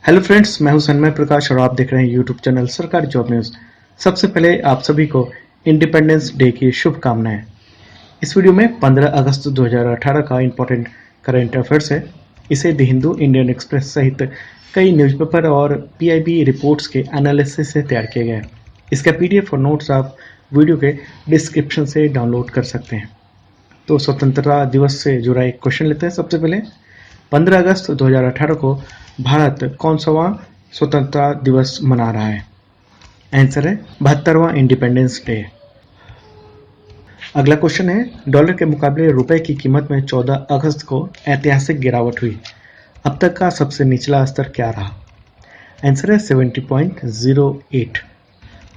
Hello friends, मैं हूं सन्मय प्रकाश और आप देख रहे हैं यूट्यूब चैनल सरकारी जॉब न्यूज़। सबसे पहले आप सभी को इंडिपेंडेंस डे की शुभकामनाएं। इस वीडियो में 15 अगस्त 2018 का इंपॉर्टेंट करंट अफेयर्स है। इसे द हिंदू, इंडियन एक्सप्रेस सहित कई न्यूज़पेपर और पीआईबी रिपोर्ट्स के एनालिसिस से तैयार किया गया है। इसका पीडीएफ और नोट्स आप वीडियो के डिस्क्रिप्शन से डाउनलोड कर सकते हैं। तो स्वतंत्रता दिवस से जुड़ा एक क्वेश्चन लेते हैं। सबसे पहले 15 अगस्त 2018 को भारत कौन सावां स्वतंत्रता दिवस मना रहा है? आंसर है 72वां इंडिपेंडेंस डे। अगला क्वेश्चन है, डॉलर के मुकाबले रुपए की कीमत में 14 अगस्त को ऐतिहासिक गिरावट हुई। अब तक का सबसे निचला स्तर क्या रहा? आंसर है 70.08।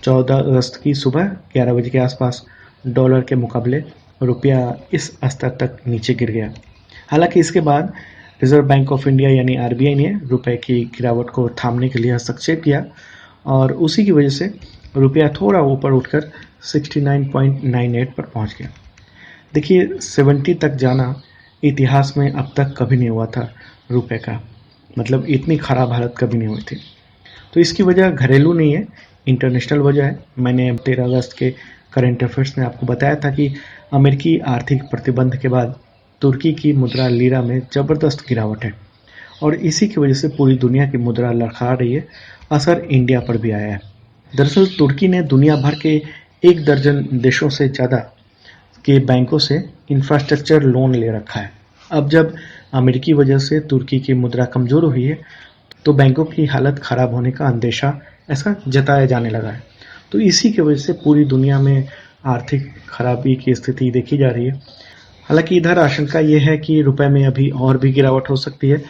14 अगस्त की सुबह 11 बजे के आसपास डॉलर के मुकाबले रुपया इस स्तर तक नीचे गिर गया। हालांकि इसके बाद रिजर्व बैंक ऑफ इंडिया यानी आरबीआई ने रुपए की गिरावट को थामने के लिए हस्तक्षेप किया और उसी की वजह से रुपया थोड़ा ऊपर उठकर 69.98 पर पहुंच गया। देखिए, 70 तक जाना इतिहास में अब तक कभी नहीं हुआ था रुपए का। मतलब इतनी खराब हालत कभी नहीं हुई थी। तो इसकी वजह घरेलू नहीं है, इंटरनेशनल वजह है। मैंने 13 अगस्त के करंट अफेयर्स में आपको बताया था कि अमेरिकी आर्थिक प्रतिबंध के बाद तुर्की की मुद्रा लीरा में ज़बरदस्त गिरावट है और इसी की वजह से पूरी दुनिया की मुद्रा लड़खड़ा रही है। असर इंडिया पर भी आया है। दरअसल तुर्की ने दुनिया भर के 1 दर्जन देशों से ज़्यादा के बैंकों से इंफ्रास्ट्रक्चर लोन ले रखा है। अब जब अमेरिकी वजह से तुर्की की मुद्रा कमज़ोर हुई है तो बैंकों की हालत ख़राब होने का अंदेशा ऐसा जताया जाने लगा है। तो इसी की वजह से पूरी दुनिया में आर्थिक खराबी की स्थिति देखी जा रही है। हालांकि इधर आशंका ये है कि रुपए में अभी और भी गिरावट हो सकती है।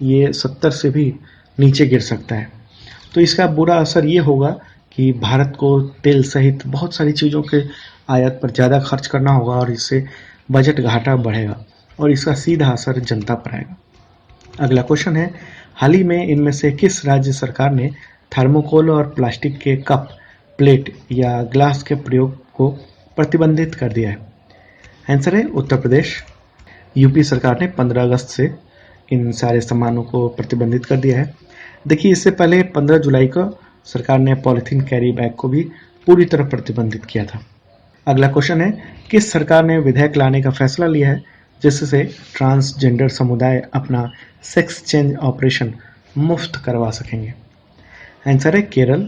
ये 70 से भी नीचे गिर सकता है। तो इसका बुरा असर ये होगा कि भारत को तेल सहित बहुत सारी चीज़ों के आयात पर ज़्यादा खर्च करना होगा और इससे बजट घाटा बढ़ेगा और इसका सीधा असर जनता पर आएगा। अगला क्वेश्चन है, हाल ही में इनमें से किस राज्य सरकार ने थर्मोकोल और प्लास्टिक के कप, प्लेट या ग्लास के प्रयोग को प्रतिबंधित कर दिया है? आंसर है उत्तर प्रदेश। यूपी सरकार ने 15 अगस्त से इन सारे सामानों को प्रतिबंधित कर दिया है। देखिए, इससे पहले 15 जुलाई को सरकार ने पॉलिथीन कैरी बैग को भी पूरी तरह प्रतिबंधित किया था। अगला क्वेश्चन है, किस सरकार ने विधेयक लाने का फैसला लिया है जिससे ट्रांसजेंडर समुदाय अपना सेक्स चेंज ऑपरेशन मुफ्त करवा सकेंगे? आंसर है केरल।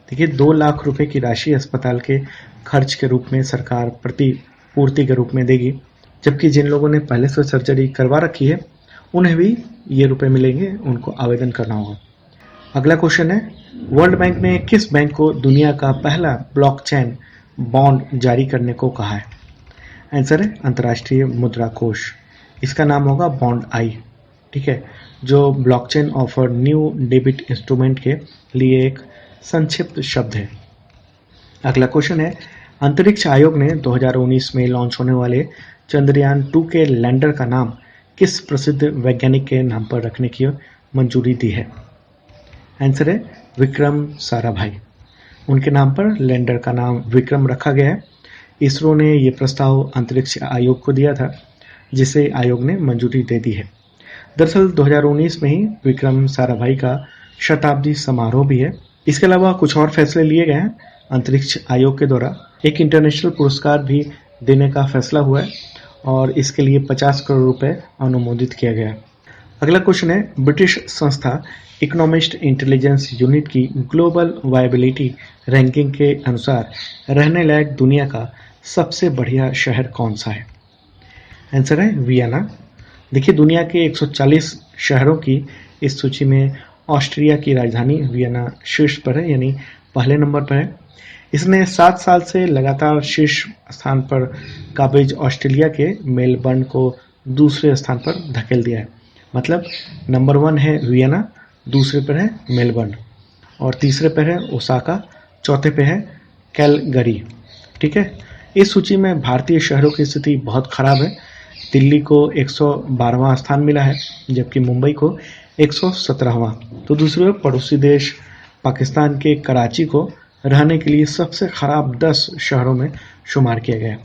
देखिए, 2 लाख रुपए की राशि अस्पताल के खर्च के रूप में सरकार प्रतिपूर्ति के रूप में देगी, जबकि जिन लोगों ने पहले से सर्जरी करवा रखी है उन्हें भी ये रुपए मिलेंगे, उनको आवेदन करना होगा। अगला क्वेश्चन है, वर्ल्ड बैंक ने किस बैंक को दुनिया का पहला ब्लॉकचेन बॉन्ड जारी करने को कहा है? आंसर है अंतर्राष्ट्रीय मुद्रा कोष। इसका नाम होगा बॉन्ड आई। ठीक है, जो blockchain offer new debit instrument के लिए एक संक्षिप्त शब्द है। अगला क्वेश्चन है, अंतरिक्ष आयोग ने 2019 में लॉन्च होने वाले चंद्रयान 2 के लैंडर का नाम किस प्रसिद्ध वैज्ञानिक के नाम पर रखने की मंजूरी दी है? आंसर है विक्रम साराभाई। उनके नाम पर लैंडर का नाम विक्रम रखा गया है। इसरो ने ये प्रस्ताव अंतरिक्ष आयोग को दिया था, जिसे आयोग ने मंजूरी दे दी है। दरअसल 2019 में ही विक्रम साराभाई का शताब्दी समारोह भी है। इसके अलावा कुछ और फैसले लिए गए हैं। अंतरिक्ष आयोग के द्वारा एक इंटरनेशनल पुरस्कार भी देने का फैसला हुआ है और इसके लिए 50 करोड़ रुपए अनुमोदित किया गया है। अगला क्वेश्चन है, ब्रिटिश संस्था इकोनॉमिस्ट इंटेलिजेंस यूनिट की ग्लोबल वायबिलिटी रैंकिंग के अनुसार रहने लायक दुनिया का सबसे बढ़िया शहर कौन सा है? आंसर है वियना। देखिए, दुनिया के 140 शहरों की इस सूची में ऑस्ट्रिया की राजधानी वियना शीर्ष पर है, यानी पहले नंबर पर है। इसने 7 साल से लगातार शीर्ष स्थान पर काबिज ऑस्ट्रेलिया के मेलबर्न को दूसरे स्थान पर धकेल दिया है। मतलब नंबर 1 है वियना, दूसरे पर है मेलबर्न और तीसरे पर है ओसाका, चौथे पे है कैलगरी। ठीक है, इस सूची में भारतीय शहरों की स्थिति बहुत खराब है। दिल्ली को 112वां स्थान मिला है, जबकि मुंबई को 117वां। तो दूसरी ओर पड़ोसी देश पाकिस्तान के कराची को रहने के लिए सबसे खराब 10 शहरों में शुमार किया गया है।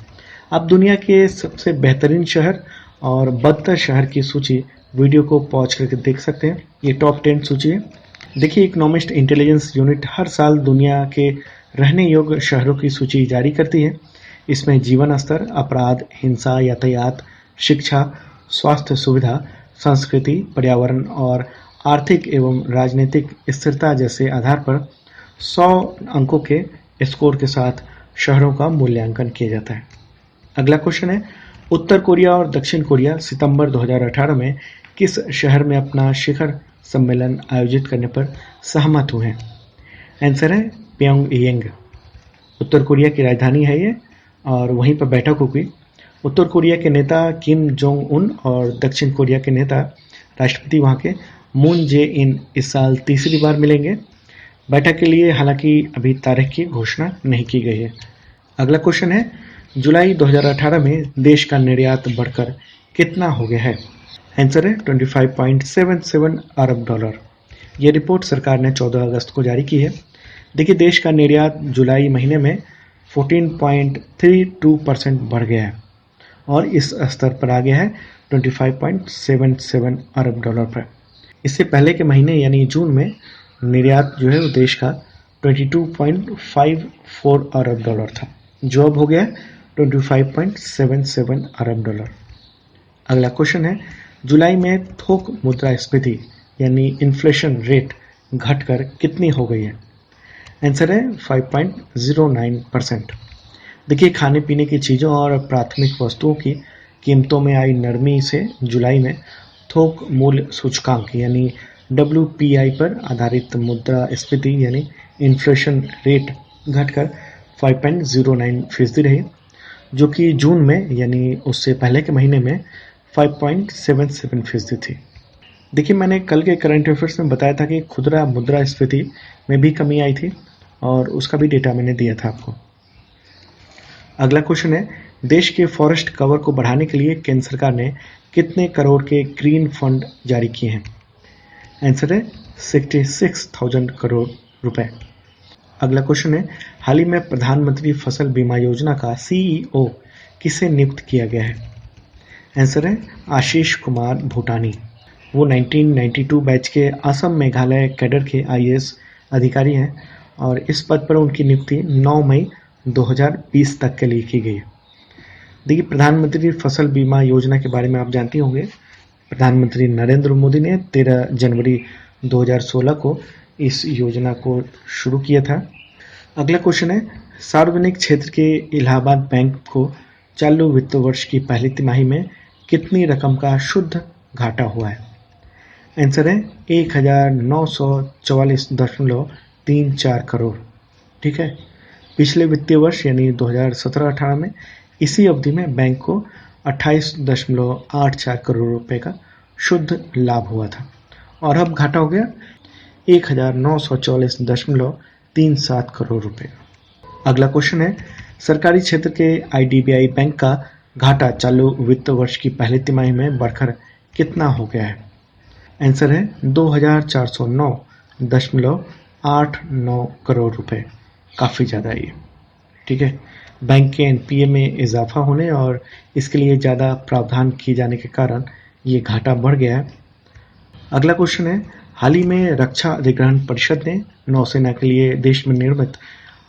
आप दुनिया के सबसे बेहतरीन शहर और बदतर शहर की सूची वीडियो को पॉज करके देख सकते हैं। ये टॉप 10 सूची है। देखिए, इकोनॉमिस्ट इंटेलिजेंस यूनिट हर साल दुनिया के रहने योग्य शहरों की सूची जारी करती है। इसमें जीवन स्तर, अपराध, हिंसा, यातायात, शिक्षा, स्वास्थ्य सुविधा, संस्कृति, पर्यावरण और आर्थिक एवं राजनीतिक स्थिरता जैसे आधार पर 100 अंकों के स्कोर के साथ शहरों का मूल्यांकन किया जाता है। अगला क्वेश्चन है, उत्तर कोरिया और दक्षिण कोरिया सितंबर 2018 में किस शहर में अपना शिखर सम्मेलन आयोजित करने पर सहमत हुए हैं? आंसर है प्योंगयांग। उत्तर कोरिया की राजधानी है ये और वहीं पर बैठक होगी। उत्तर कोरिया के नेता किम जोंग उन और दक्षिण कोरिया के नेता राष्ट्रपति वहाँ के मून जे इन इस साल तीसरी बार मिलेंगे। बैठक के लिए हालांकि अभी तारीख की घोषणा नहीं की गई है। अगला क्वेश्चन है, जुलाई 2018 में देश का निर्यात बढ़कर कितना हो गया है? आंसर है 25.77 अरब डॉलर। ये रिपोर्ट सरकार ने 14 अगस्त को जारी की है। देखिए, देश का निर्यात जुलाई महीने में 14.32% बढ़ गया है और इस स्तर पर आ गया है 25.77 अरब डॉलर पर। इससे पहले के महीने यानी जून में निर्यात जो है वो देश का 22.54 अरब डॉलर था, जो अब हो गया 25.77 अरब डॉलर। अगला क्वेश्चन है, जुलाई में थोक मुद्रास्फीति यानी इन्फ्लेशन रेट घटकर कितनी हो गई है? आंसर है 5.09%। देखिए, खाने पीने की चीज़ों और प्राथमिक वस्तुओं की कीमतों में आई नरमी से जुलाई में थोक मूल्य सूचकांक यानी WPI पर आधारित मुद्रास्फीति यानी इन्फ्लेशन रेट घटकर 5.09% रही, जो कि जून में यानी उससे पहले के महीने में 5.77% थी। देखिए, मैंने कल के करंट अफेयर्स में बताया था कि खुदरा मुद्रास्फीति में भी कमी आई थी और उसका भी डेटा मैंने दिया था आपको। अगला क्वेश्चन है, देश के फॉरेस्ट कवर को बढ़ाने के लिए केंद्र सरकार ने कितने करोड़ के ग्रीन फंड जारी किए हैं? आंसर है 66,000 करोड़ रुपए। अगला क्वेश्चन है, हाल ही में प्रधानमंत्री फसल बीमा योजना का CEO किसे नियुक्त किया गया है? आंसर है आशीष कुमार भूटानी। वो 1992 बैच के असम मेघालय कैडर के IAS अधिकारी हैं और इस पद पर उनकी नियुक्ति 9 मई 2020 तक के लिए की गई है। देखिए, प्रधानमंत्री फसल बीमा योजना के बारे में आप जानते होंगे। प्रधानमंत्री नरेंद्र मोदी ने 13 जनवरी 2016 को इस योजना को शुरू किया था। अगला क्वेश्चन है, सार्वजनिक क्षेत्र के इलाहाबाद बैंक को चालू वित्त वर्ष की पहली तिमाही में कितनी रकम का शुद्ध घाटा हुआ है? आंसर है 1944.34 करोड़। ठीक है, पिछले वित्तीय वर्ष यानी 2017-18 में इसी अवधि में बैंक को 28.84 करोड़ रुपए का शुद्ध लाभ हुआ था और अब घाटा हो गया 1944.37 करोड़ रुपए। अगला क्वेश्चन है, सरकारी क्षेत्र के IDBI बैंक का घाटा चालू वित्त वर्ष की पहली तिमाही में बढ़कर कितना हो गया है? आंसर है 2409.89 करोड़ रुपए। काफ़ी ज़्यादा ये। ठीक है, बैंक के NPA में इजाफा होने और इसके लिए ज़्यादा प्रावधान किए जाने के कारण ये घाटा बढ़ गया है। अगला क्वेश्चन है, हाल ही में रक्षा अधिग्रहण परिषद ने नौसेना के लिए देश में निर्मित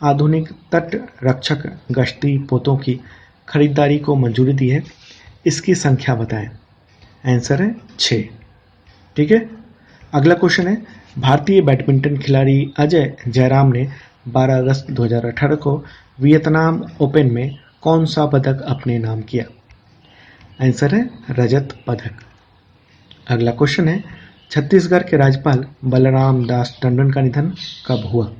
आधुनिक तट रक्षक गश्ती पोतों की खरीदारी को मंजूरी दी है। इसकी संख्या बताएं। आंसर है 6। ठीक है, अगला क्वेश्चन है, भारतीय बैडमिंटन खिलाड़ी अजय जयराम ने 12 अगस्त 2018 को वियतनाम ओपन में कौन सा पदक अपने नाम किया? आंसर है रजत पदक। अगला क्वेश्चन है, छत्तीसगढ़ के राज्यपाल बलराम दास टंडन का निधन कब हुआ?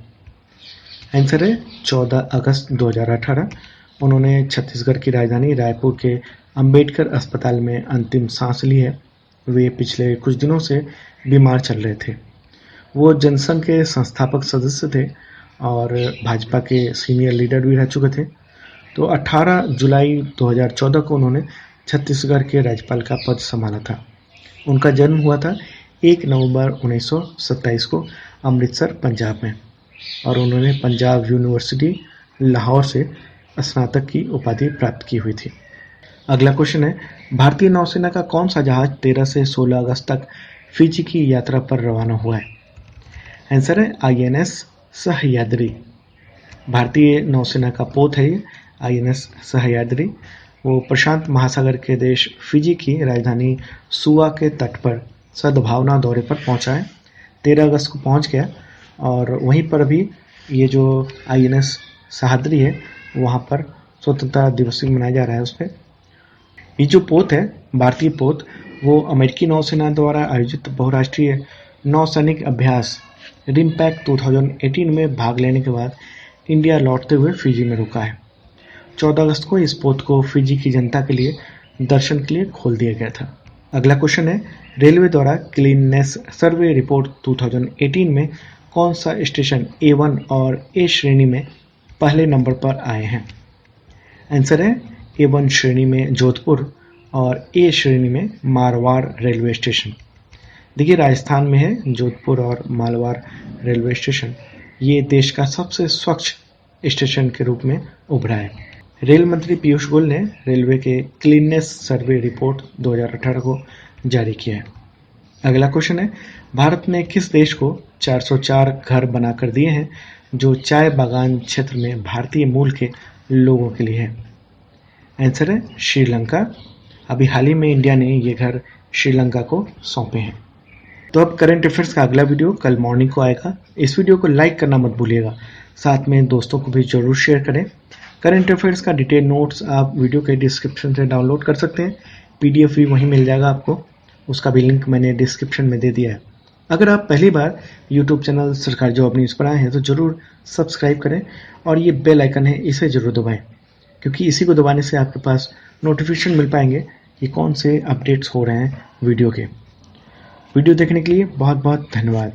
आंसर है 14 अगस्त 2018। उन्होंने छत्तीसगढ़ की राजधानी रायपुर के अंबेडकर अस्पताल में अंतिम सांस ली है। वे पिछले कुछ दिनों से बीमार चल रहे थे। वो जनसंघ के संस्थापक सदस्य थे और भाजपा के सीनियर लीडर भी रह चुके थे। तो 18 जुलाई 2014 को उन्होंने छत्तीसगढ़ के राज्यपाल का पद संभाला था। उनका जन्म हुआ था 1 नवंबर 1927 को अमृतसर, पंजाब में और उन्होंने पंजाब यूनिवर्सिटी लाहौर से स्नातक की उपाधि प्राप्त की हुई थी। अगला क्वेश्चन है, भारतीय नौसेना का कौन सा जहाज 13 से 16 अगस्त तक फिजी की यात्रा पर रवाना हुआ है? आंसर है INS सह्याद्री। भारतीय नौसेना का पोत है ये INS सह्याद्री। वो प्रशांत महासागर के देश फिजी की राजधानी सुआ के तट पर सद्भावना दौरे पर पहुंचा है। 13 अगस्त को पहुंच गया और वहीं पर भी ये जो INS सह्याद्री है वहाँ पर स्वतंत्रता दिवस भी मनाया जा रहा है उस पर। ये जो पोत है भारतीय पोत वो अमेरिकी नौसेना द्वारा आयोजित बहुराष्ट्रीय नौसैनिक अभ्यास रिमपैक 2018 में भाग लेने के बाद इंडिया लौटते हुए फिजी में रुका है। 14 अगस्त को इस पोत को फिजी की जनता के लिए दर्शन के लिए खोल दिया गया था। अगला क्वेश्चन है रेलवे द्वारा क्लीननेस सर्वे रिपोर्ट 2018 में कौन सा स्टेशन A1 और A श्रेणी में पहले नंबर पर आए हैं? आंसर है A1 श्रेणी में जोधपुर और A श्रेणी में मारवाड़ रेलवे स्टेशन। देखिए राजस्थान में है जोधपुर और मारवाड़ रेलवे स्टेशन। ये देश का सबसे स्वच्छ स्टेशन के रूप में उभरा है। रेल मंत्री पीयूष गोयल ने रेलवे के क्लीननेस सर्वे रिपोर्ट 2018 को जारी किया है। अगला क्वेश्चन है भारत ने किस देश को 404 घर बनाकर दिए हैं जो चाय बागान क्षेत्र में भारतीय मूल के लोगों के लिए है? आंसर है श्रीलंका। अभी हाल ही में इंडिया ने ये घर श्रीलंका को सौंपे हैं। तो अब करंट अफेयर्स का अगला वीडियो कल मॉर्निंग को आएगा। इस वीडियो को लाइक करना मत भूलिएगा, साथ में दोस्तों को भी जरूर शेयर करें। करंट अफेयर्स का डिटेल नोट्स आप वीडियो के डिस्क्रिप्शन से डाउनलोड कर सकते हैं। PDF भी वहीं मिल जाएगा आपको, उसका भी लिंक मैंने डिस्क्रिप्शन में दे दिया है। अगर आप पहली बार YouTube चैनल सरकारी जॉब न्यूज़ पर आए हैं तो ज़रूर सब्सक्राइब करें और ये बेल आइकन है इसे ज़रूर दबाएं, क्योंकि इसी को दबाने से आपके पास नोटिफिकेशन मिल पाएंगे कि कौन से अपडेट्स हो रहे हैं वीडियो के। वीडियो देखने के लिए बहुत बहुत धन्यवाद।